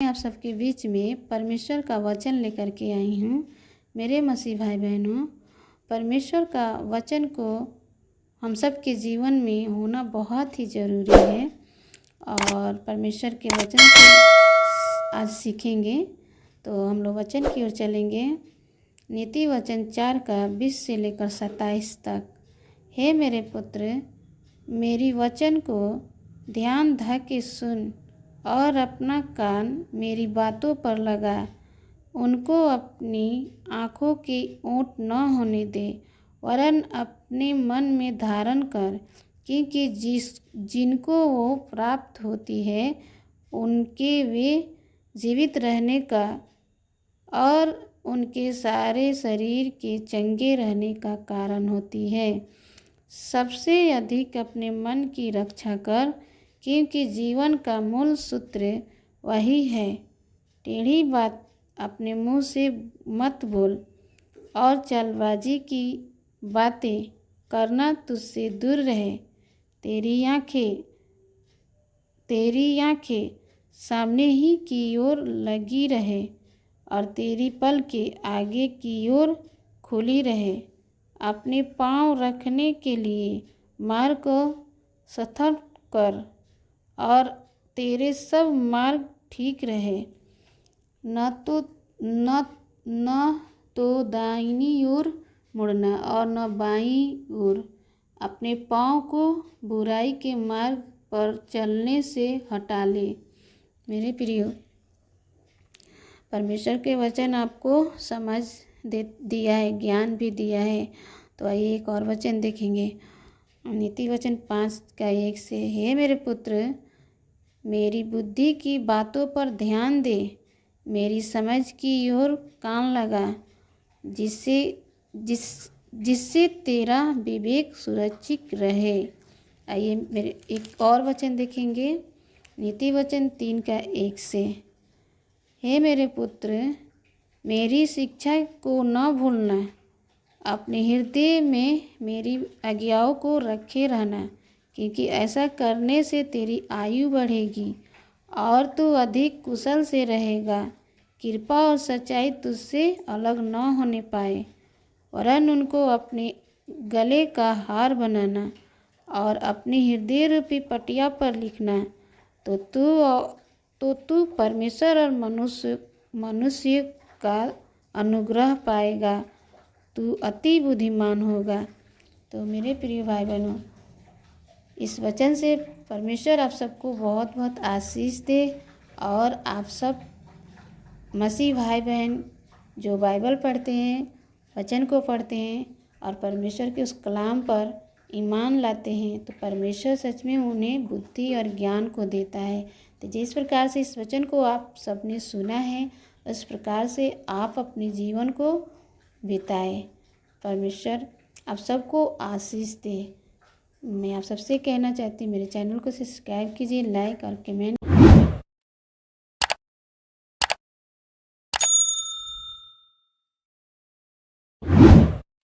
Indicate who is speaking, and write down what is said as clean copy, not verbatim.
Speaker 1: आप सबके बीच में परमेश्वर का वचन लेकर के आई हूँ। मेरे मसीह भाई बहनों, परमेश्वर का वचन को हम सब के जीवन में होना बहुत ही ज़रूरी है और परमेश्वर के वचन से आज सीखेंगे। तो हम लोग वचन की ओर चलेंगे। नीति वचन 4 का 20 से लेकर 27 तक। हे मेरे पुत्र, मेरी वचन को ध्यान धा के सुन और अपना कान मेरी बातों पर लगा। उनको अपनी आँखों की ओट न होने दे, वरन अपने मन में धारण कर, क्योंकि जिनको वो प्राप्त होती है उनके वे जीवित रहने का और उनके सारे शरीर के चंगे रहने का कारण होती है। सबसे अधिक अपने मन की रक्षा कर, क्योंकि जीवन का मूल सूत्र वही है। टेढ़ी बात अपने मुंह से मत बोल और चालबाजी की बातें करना तुझसे दूर रहे। तेरी आँखें सामने ही की ओर लगी रहे और तेरी पलकें आगे की ओर खुली रहे। अपने पाँव रखने के लिए मार्ग को सतर्क कर और तेरे सब मार्ग ठीक रहे। न तो दाहिनी ओर मुड़ना और न बाईं ओर। अपने पाँव को बुराई के मार्ग पर चलने से हटा ले। मेरे प्रियो, परमेश्वर के वचन आपको समझ दिया है, ज्ञान भी दिया है। तो आइए एक और वचन देखेंगे। नीति वचन 5 का 1 से। हे मेरे पुत्र, मेरी बुद्धि की बातों पर ध्यान दे, मेरी समझ की ओर कान लगा, जिससे तेरा विवेक सुरक्षित रहे। आइए मेरे एक और वचन देखेंगे। नीति वचन 3 का 1 से। हे मेरे पुत्र, मेरी शिक्षा को न भूलना, अपने हृदय में मेरी आज्ञाओं को रखे रहना, क्योंकि ऐसा करने से तेरी आयु बढ़ेगी और तू अधिक कुशल से रहेगा। कृपा और सच्चाई तुझसे अलग न होने पाए, वरन उनको अपने गले का हार बनाना और अपनी हृदय रूपी पटिया पर लिखना। तो तू परमेश्वर और मनुष्य का अनुग्रह पाएगा। तू अति बुद्धिमान होगा। तो मेरे प्रिय भाई बहनों, इस वचन से परमेश्वर आप सबको बहुत बहुत आशीष दे और आप सब मसीह भाई बहन जो बाइबल पढ़ते हैं, वचन को पढ़ते हैं और परमेश्वर के उस कलाम पर ईमान लाते हैं, तो परमेश्वर सच में उन्हें बुद्धि और ज्ञान को देता है। तो जिस प्रकार से इस वचन को आप सबने सुना है, उस प्रकार से आप अपने जीवन को बिताएं। परमेश्वर आप सबको आशीष दे। मैं आप सबसे कहना चाहती हूँ, मेरे चैनल को सब्सक्राइब कीजिए, लाइक और कमेंट